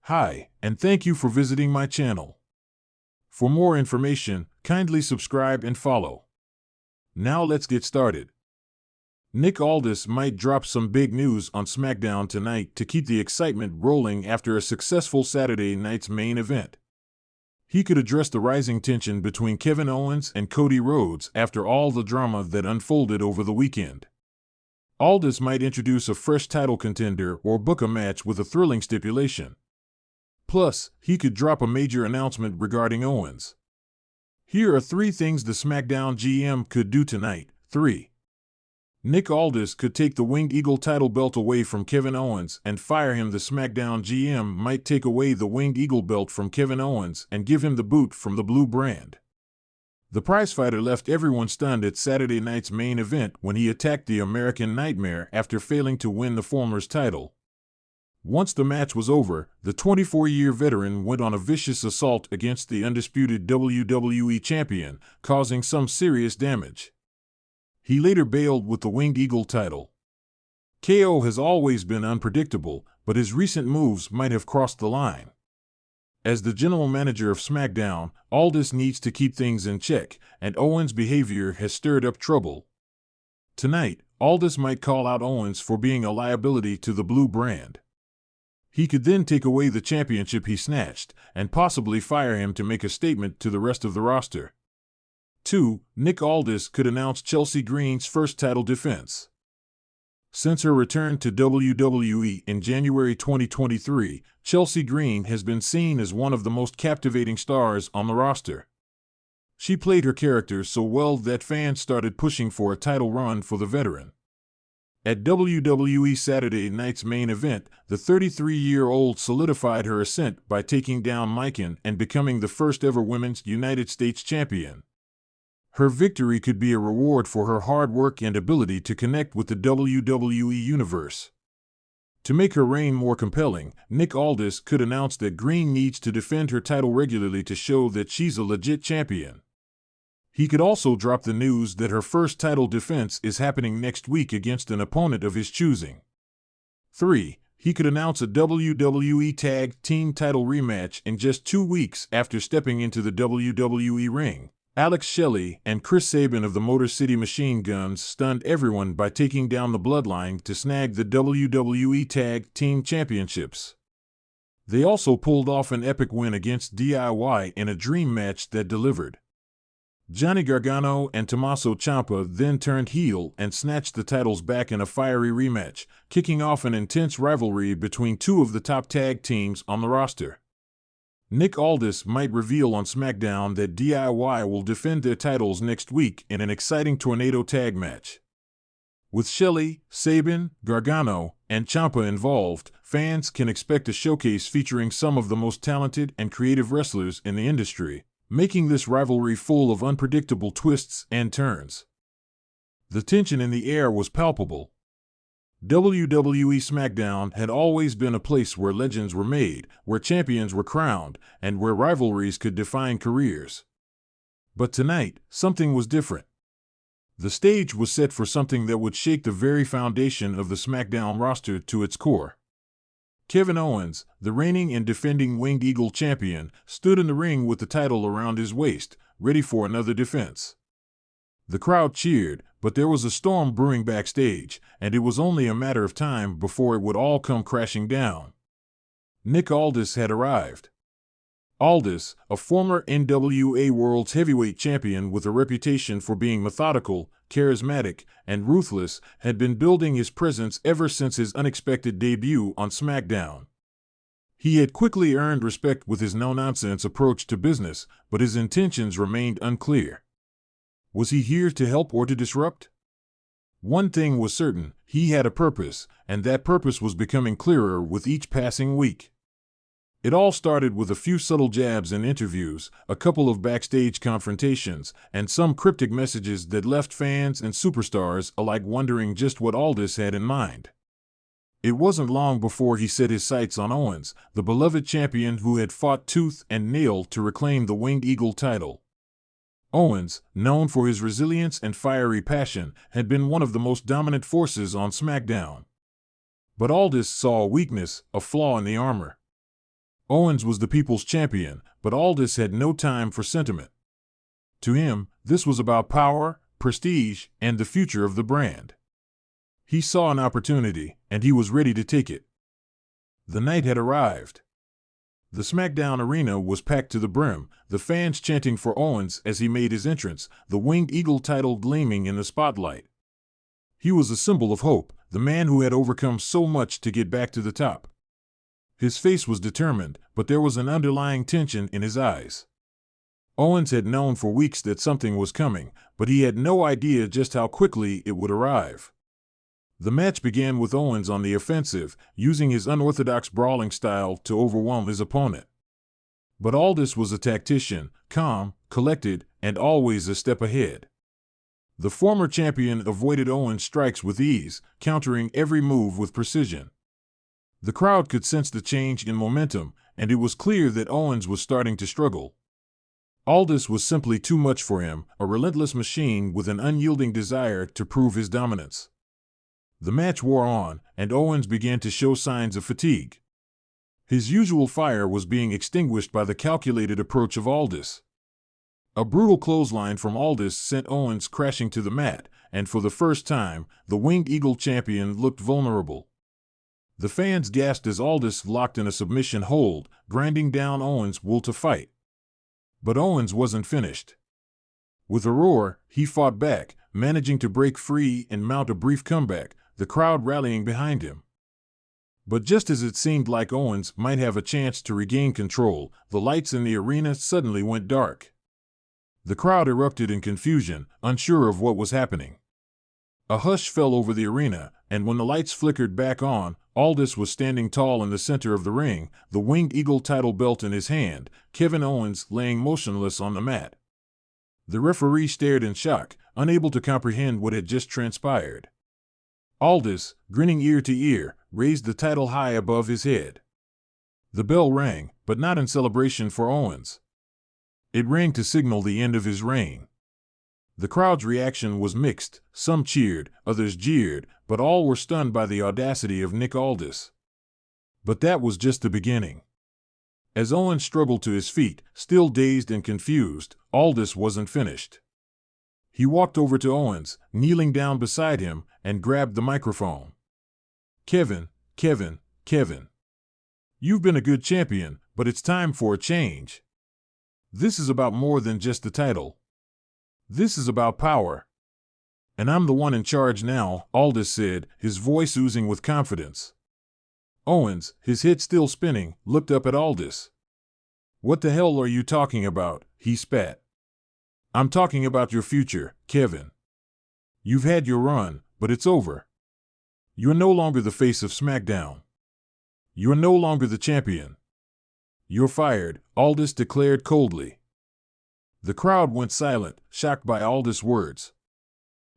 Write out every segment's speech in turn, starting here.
Hi, and thank you for visiting my channel. For more information, kindly subscribe and follow. Now let's get started. Nick Aldis might drop some big news on SmackDown tonight to keep the excitement rolling after a successful Saturday night's main event. He could address the rising tension between Kevin Owens and Cody Rhodes after all the drama that unfolded over the weekend. Aldis might introduce a fresh title contender or book a match with a thrilling stipulation. Plus, he could drop a major announcement regarding Owens. Here are 3 things the SmackDown GM could do tonight. 3. Nick Aldis could take the Winged Eagle title belt away from Kevin Owens and fire him. The SmackDown GM might take away the Winged Eagle belt from Kevin Owens and give him the boot from the blue brand. The prizefighter left everyone stunned at Saturday night's main event when he attacked the American Nightmare after failing to win the former's title. Once the match was over, the 24-year veteran went on a vicious assault against the undisputed WWE champion, causing some serious damage. He later bailed with the Winged Eagle title. KO has always been unpredictable, but his recent moves might have crossed the line. As the general manager of SmackDown, Aldis needs to keep things in check, and Owens' behavior has stirred up trouble. Tonight, Aldis might call out Owens for being a liability to the blue brand. He could then take away the championship he snatched, and possibly fire him to make a statement to the rest of the roster. 2. Nick Aldis could announce Chelsea Green's first title defense. Since her return to WWE in January 2023, Chelsea Green has been seen as one of the most captivating stars on the roster. She played her character so well that fans started pushing for a title run for the veteran. At WWE Saturday night's main event, the 33-year-old solidified her ascent by taking down Mykan and becoming the first ever Women's United States champion. Her victory could be a reward for her hard work and ability to connect with the WWE Universe. To make her reign more compelling, Nick Aldis could announce that Green needs to defend her title regularly to show that she's a legit champion. He could also drop the news that her first title defense is happening next week against an opponent of his choosing. 3. He could announce a WWE Tag Team title rematch in just 2 weeks after stepping into the WWE ring. Alex Shelley and Chris Sabin of the Motor City Machine Guns stunned everyone by taking down the Bloodline to snag the WWE Tag Team Championships. They also pulled off an epic win against DIY in a dream match that delivered. Johnny Gargano and Tommaso Ciampa then turned heel and snatched the titles back in a fiery rematch, kicking off an intense rivalry between 2 of the top tag teams on the roster. Nick Aldis might reveal on SmackDown that DIY will defend their titles next week in an exciting tornado tag match. With Shelley, Sabin, Gargano, and Ciampa involved, fans can expect a showcase featuring some of the most talented and creative wrestlers in the industry, making this rivalry full of unpredictable twists and turns. The tension in the air was palpable. WWE SmackDown had always been a place where legends were made, where champions were crowned, and where rivalries could define careers. But tonight, something was different. The stage was set for something that would shake the very foundation of the SmackDown roster to its core. Kevin Owens, the reigning and defending Winged Eagle champion, stood in the ring with the title around his waist, ready for another defense. The crowd cheered, but there was a storm brewing backstage, and it was only a matter of time before it would all come crashing down. Nick Aldis had arrived. Aldis, a former NWA World's Heavyweight Champion with a reputation for being methodical, charismatic, and ruthless, had been building his presence ever since his unexpected debut on SmackDown. He had quickly earned respect with his no-nonsense approach to business, but his intentions remained unclear. Was he here to help or to disrupt? One thing was certain, he had a purpose, and that purpose was becoming clearer with each passing week. It all started with a few subtle jabs in interviews, a couple of backstage confrontations, and some cryptic messages that left fans and superstars alike wondering just what Aldis had in mind. It wasn't long before he set his sights on Owens, the beloved champion who had fought tooth and nail to reclaim the Winged Eagle title. Owens, known for his resilience and fiery passion, had been one of the most dominant forces on SmackDown. But Aldis saw a weakness, a flaw in the armor. Owens was the people's champion, but Aldis had no time for sentiment. To him, this was about power, prestige, and the future of the brand. He saw an opportunity, and he was ready to take it. The night had arrived. The SmackDown arena was packed to the brim, the fans chanting for Owens as he made his entrance, the Winged Eagle title gleaming in the spotlight. He was a symbol of hope, the man who had overcome so much to get back to the top. His face was determined, but there was an underlying tension in his eyes. Owens had known for weeks that something was coming, but he had no idea just how quickly it would arrive. The match began with Owens on the offensive, using his unorthodox brawling style to overwhelm his opponent. But Aldis was a tactician, calm, collected, and always a step ahead. The former champion avoided Owens' strikes with ease, countering every move with precision. The crowd could sense the change in momentum, and it was clear that Owens was starting to struggle. Aldis was simply too much for him, a relentless machine with an unyielding desire to prove his dominance. The match wore on, and Owens began to show signs of fatigue. His usual fire was being extinguished by the calculated approach of Aldis. A brutal clothesline from Aldis sent Owens crashing to the mat, and for the first time, the Winged Eagle champion looked vulnerable. The fans gasped as Aldis locked in a submission hold, grinding down Owens' will to fight. But Owens wasn't finished. With a roar, he fought back, managing to break free and mount a brief comeback, the crowd rallying behind him. But just as it seemed like Owens might have a chance to regain control, the lights in the arena suddenly went dark. The crowd erupted in confusion, unsure of what was happening. A hush fell over the arena, and when the lights flickered back on, Aldis was standing tall in the center of the ring, the Winged Eagle title belt in his hand, Kevin Owens laying motionless on the mat. The referee stared in shock, unable to comprehend what had just transpired. Aldis, grinning ear to ear, raised the title high above his head. The bell rang, but not in celebration for Owens. It rang to signal the end of his reign. The crowd's reaction was mixed, some cheered, others jeered, but all were stunned by the audacity of Nick Aldis. But that was just the beginning. As Owens struggled to his feet, still dazed and confused, Aldis wasn't finished. He walked over to Owens, kneeling down beside him, and grabbed the microphone. Kevin. You've been a good champion, but it's time for a change. This is about more than just the title. This is about power. And I'm the one in charge now, Aldis said, his voice oozing with confidence. Owens, his head still spinning, looked up at Aldis. What the hell are you talking about? He spat. I'm talking about your future, Kevin. You've had your run, but it's over. You're no longer the face of SmackDown. You're no longer the champion. You're fired, Aldis declared coldly. The crowd went silent, shocked by Aldis' words.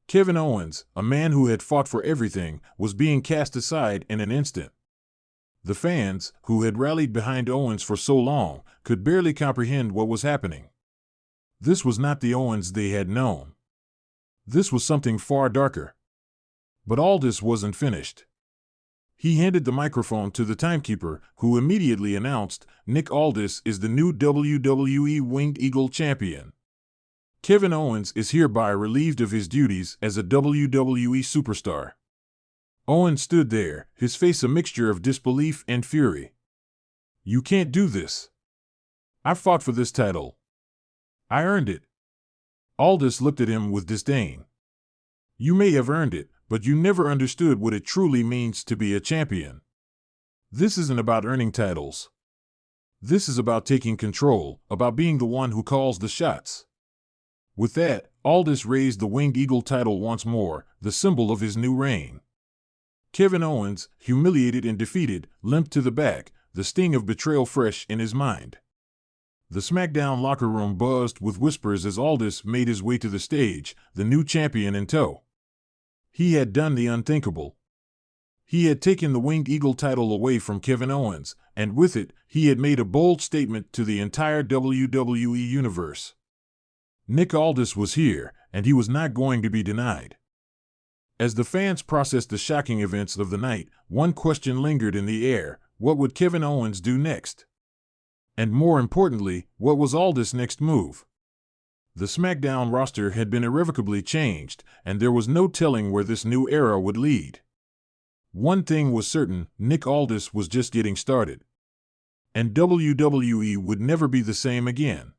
Kevin Owens, a man who had fought for everything, was being cast aside in an instant. The fans, who had rallied behind Owens for so long, could barely comprehend what was happening. This was not the Owens they had known. This was something far darker. But Aldis wasn't finished. He handed the microphone to the timekeeper, who immediately announced, Nick Aldis is the new WWE Winged Eagle champion. Kevin Owens is hereby relieved of his duties as a WWE superstar. Owens stood there, his face a mixture of disbelief and fury. You can't do this. I fought for this title. I earned it. Aldis looked at him with disdain. You may have earned it, but you never understood what it truly means to be a champion. This isn't about earning titles. This is about taking control, about being the one who calls the shots. With that, Aldis raised the Winged Eagle title once more, the symbol of his new reign. Kevin Owens, humiliated and defeated, limped to the back, the sting of betrayal fresh in his mind. The SmackDown locker room buzzed with whispers as Aldis made his way to the stage, the new champion in tow. He had done the unthinkable. He had taken the Winged Eagle title away from Kevin Owens, and with it, he had made a bold statement to the entire WWE universe. Nick Aldis was here, and he was not going to be denied. As the fans processed the shocking events of the night, one question lingered in the air: what would Kevin Owens do next? And more importantly, what was Aldis' next move? The SmackDown roster had been irrevocably changed, and there was no telling where this new era would lead. One thing was certain, Nick Aldis was just getting started. And WWE would never be the same again.